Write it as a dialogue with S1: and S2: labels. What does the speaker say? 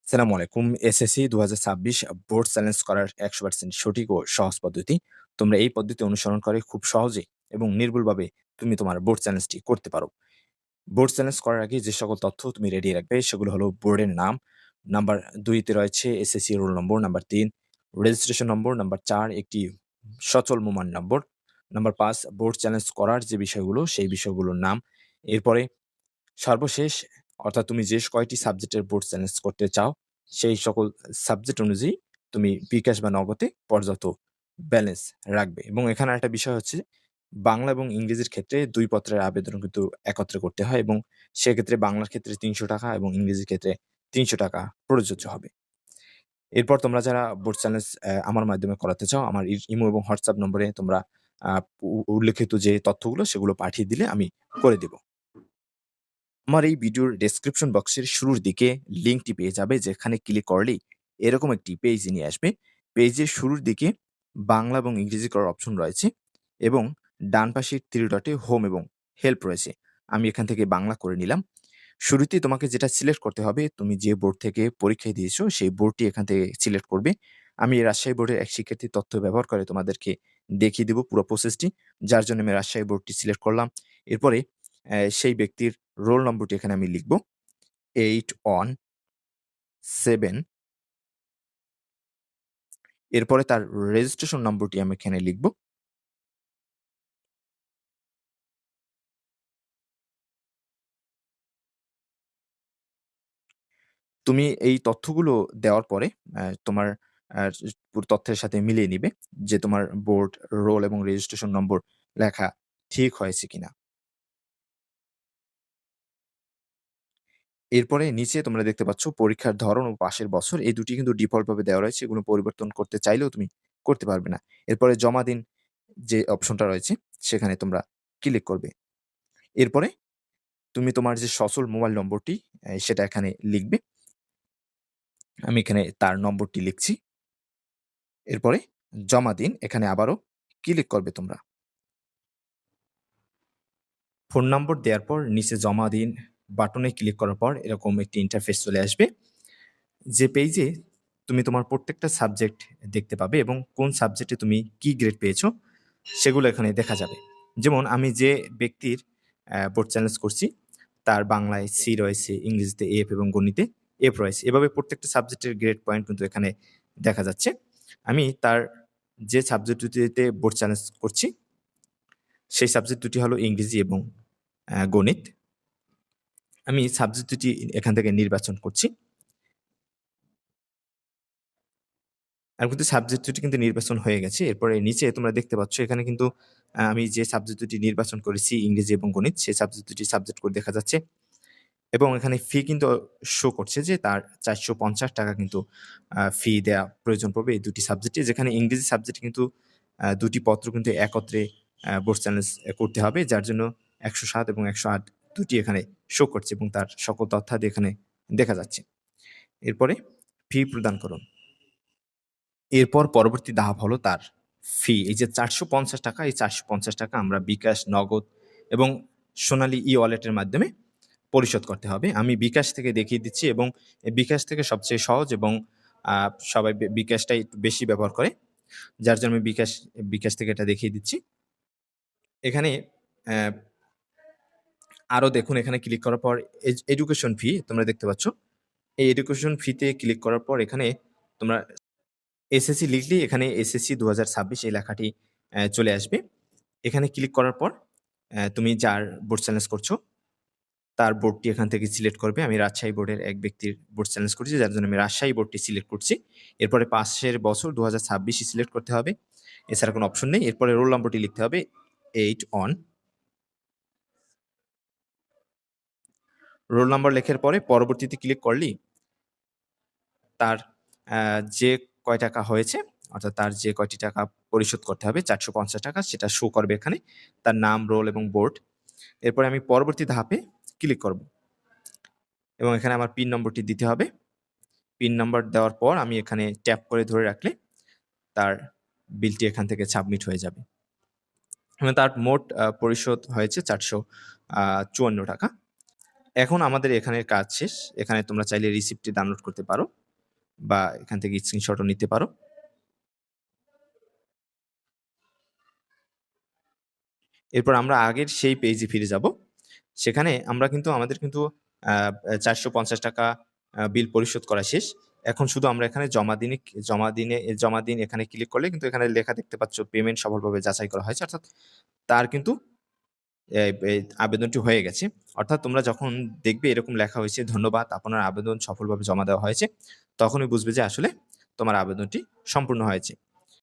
S1: সালামু আলাইকুম। SSC ২০২৬ board challenge করার ১০০% সঠিক ও সহজ পদ্ধতি। তোমরা এই পদ্ধতি অনুসরণ করে খুব সহজে এবং নির্ভুলভাবে তুমি তোমার বোর্ড চ্যালেঞ্জটি করতে পারো। বোর্ড চ্যালেঞ্জ করার আগে যে সকল তথ্য তুমি রেডি রাখবে সেগুলো হলো বোর্ডের নাম, নাম্বার ২ তে রয়েছে SSC roll number, number ৩ registration number, number ৪ একটি সচল মোবাইল নম্বর, নাম্বার ৫ বোর্ড চ্যালেঞ্জ করার যে বিষয়গুলো সেই বিষয়গুলোর নাম। এরপরে সর্বশেষ অর্থাৎ তুমি যে কয়টি সাবজেক্টের বোর্ড চ্যালেঞ্জ করতে চাও, সেই সকল সাবজেক্ট অনুযায়ী তুমি বিকাশ বা নগদে পর্যাপ্ত ব্যালেন্স রাখবে এবং এখানে আরেকটা বিষয় হচ্ছে বাংলা এবং ইংরেজির ক্ষেত্রে ২ পত্রের আবেদন কিন্তু একত্রে করতে হয় এবং সেক্ষেত্রে বাংলার ক্ষেত্রে ৳৩০০ এবং ইংরেজির ক্ষেত্রে ৳৩০০ প্রযোজ্য হবে। এরপর তোমরা যারা বোর্ড চ্যালেঞ্জ আমার মাধ্যমে করাতে চাও, আমার ইমো এবং হোয়াটসঅ্যাপ নম্বরে তোমরা আ উল্লেখিত যে তথ্যগুলো সেগুলো পাঠিয়ে দিলে আমি করে দিব। আমার এই ভিডিওর ডেসক্রিপশন বক্সের শুরুর দিকে লিঙ্কটি পেয়ে যাবে যেখানে ক্লিক করলেই এরকম একটি পেজ নিয়ে আসবে। পেজের শুরুর দিকে বাংলা এবং ইংরেজি করার অপশন রয়েছে এবং ডান পাশের 3 ডটে হোম এবং হেল্প রয়েছে। আমি এখান থেকে বাংলা করে নিলাম। শুরুতেই তোমাকে যেটা সিলেক্ট করতে হবে, তুমি যে বোর্ড থেকে পরীক্ষা দিয়েছো সেই বোর্ডটি এখান থেকে সিলেক্ট করবে। আমি রাজশাহী বোর্ডের এক শিক্ষার্থীর তথ্য ব্যবহার করে তোমাদেরকে দেখিয়ে দিব পুরো প্রসেসটি। যার জন্য আমি রাজশাহী বোর্ডটি সিলেক্ট করলাম। এরপরে সেই ব্যক্তির রোল নম্বরটি এখানে আমি লিখব। 817 এরপরে তার রেজিস্ট্রেশন নম্বরটি আমি এখানে লিখব। তুমি এই তথ্যগুলো দেওয়ার পরে তোমার আ পুরো তথ্যের সাথে মিলিয়ে নিবে যে তোমার বোর্ড, রোল এবং রেজিস্ট্রেশন নম্বর লেখা ঠিক হয়েছে কিনা। এরপরে নিচে তোমরা দেখতে পাচ্ছ পরীক্ষার ধরন ও পাসের বছর এই দুটি কিন্তু ডিফল্ট ভাবে দেওয়া রয়েছে। এগুলো পরিবর্তন করতে চাইলেও তুমি করতে পারবে না। এরপরে জমা দিন যে অপশনটা রয়েছে সেখানে তোমরা ক্লিক করবে। এরপরে তুমি তোমার যে সচল মোবাইল নম্বরটি সেটা এখানে লিখবে। আমি এখানে তার নম্বরটি লিখছি। এরপরে জমা দিন এখানে আবারও ক্লিক করবে তোমরা। ফোন নম্বর দেওয়ার পর নিচে জমা দিন বাটনে ক্লিক করার পর এরকম একটি ইন্টারফেস চলে আসবে। যে পেইজে তুমি তোমার প্রত্যেকটা সাবজেক্ট দেখতে পাবে এবং কোন সাবজেক্টে তুমি কি গ্রেড পেয়েছো সেগুলো এখানে দেখা যাবে। যেমন আমি যে ব্যক্তির বোর্ড চ্যালেঞ্জ করছি তার বাংলায় সি রয়েছে, ইংরেজিতে এফ এবং গণিতে এফ রয়েছে। এভাবে প্রত্যেকটা সাবজেক্টের গ্রেড পয়েন্ট কিন্তু এখানে দেখা যাচ্ছে। আমি তার যে সাবজেক্ট দুটিতে বোর্ড চ্যালেঞ্জ করছি সেই সাবজেক্ট দুটি হলো ইংরেজি এবং গণিত। আমি সাবজেক্ট দুটি এখান থেকে নির্বাচন করছি। আমি কিন্তু সাবজেক্ট দুটি কিন্তু নির্বাচন হয়ে গেছে। এরপরে নিচে তোমরা দেখতে পাচ্ছ এখানে কিন্তু আমি যে সাবজেক্ট দুটি নির্বাচন করেছি ইংরেজি এবং গণিত সেই সাবজেক্ট দুটি সাবজেক্ট কোড দেখা যাচ্ছে এবং এখানে ফি কিন্তু শো করছে যে তার ৳৪৫০ কিন্তু ফি দেয়া প্রয়োজন পড়বে এই দুটি সাবজেক্টে। যেখানে ইংরেজি সাবজেক্টে কিন্তু দুটি পত্র কিন্তু একত্রে বোর্ড চ্যালেঞ্জ করতে হবে। যার জন্য ১০৭ এবং ১০৮ দুটি এখানে শো করছে এবং তার সকল তথ্যাদি এখানে দেখা যাচ্ছে। এরপরে ফি প্রদান করুন। এরপর পরবর্তী ধাপ হলো তার ফি। এই যে ৳৪৫০ এই ৳৪৫০ আমরা বিকাশ, নগদ এবং সোনালী ই-ওয়ালেটের মাধ্যমে পরিশোধ করতে হবে। আমি বিকাশ থেকে দেখিয়ে দিচ্ছি এবং বিকাশ থেকে সবচেয়ে সহজ এবং আ সবাই বিকাশটাই একটু বেশি ব্যবহার করে। যার জন্য আমি বিকাশ থেকে এটা দেখিয়ে দিচ্ছি। এখানে অ্যা আরো দেখুন এখানে ক্লিক করার পর এডুকেশন ফি তোমরা দেখতে পাচ্ছ। এই এডুকেশন ফিতে ক্লিক করার পর এখানে তোমরা এসএসসি লিখলেই এখানে এসএসসি ২০২৬ এই লেখাটি চলে আসবে। এখানে ক্লিক করার পর তুমি যার বোর্ড চ্যালেঞ্জ করছো, তার বোর্ডটি এখান থেকে সিলেক্ট করবে। আমি রাজশাহী বোর্ডের এক ব্যক্তির বোর্ড চ্যালেঞ্জ করেছি, যার জন্য আমি রাজশাহী বোর্ডটি সিলেক্ট করছি। এরপরে পাসের বছর ২০২৬ ই সিলেক্ট করতে হবে। এছাড়া কোনো অপশন নেই। এরপরে রোল নম্বরটি লিখতে হবে 8 অন। রোল নাম্বার লেখার পরে পরবর্তীতে ক্লিক করলেই তার আ যে কয় টাকা হয়েছে, অর্থাৎ তার যে কয়টি টাকা পরিশোধ করতে হবে ৳৪৫০ সেটা শো করবে এখানে। তার নাম, রোল এবং বোর্ড। এরপরে আমি পরবর্তী ধাপে ক্লিক করব এবং এখানে আমার পিন নম্বরটি দিতে হবে। পিন নাম্বার দেওয়ার পর আমি এখানে ট্যাপ করে ধরে রাখলে তার বিলটি এখান থেকে সাবমিট হয়ে যাবে। এবং তার মোট পরিশোধ হয়েছে ৳৪৫৪ টাকা। এখন আমাদের এখানের কাজ শেষ। এখানে তোমরা চাইলে রিসিপ্টটি ডাউনলোড করতে পারো বা এখান থেকে স্ক্রিনশটও নিতে পারো। এরপর আমরা আগের সেই পেজে ফিরে যাব। সেখানে আমরা কিন্তু আমাদের কিন্তু আ ৳৪৫০ বিল পরিশোধ করা শেষ। এখন শুধু আমরা এখানে জমা দিন এখানে ক্লিক করলে কিন্তু এখানে লেখা দেখতে পাচ্ছ পেমেন্ট সফলভাবে যাচাই করা হয়েছে। অর্থাৎ তার কিন্তু এ এ আবেদনটি হয়ে গেছে। অর্থাৎ তোমরা যখন দেখবে এরকম লেখা হয়েছে, "ধন্যবাদ, আপনার আবেদন সফলভাবে জমা দেওয়া হয়েছে।" তখনই বুঝবে যে আসলে তোমার আবেদনটি সম্পূর্ণ হয়েছে।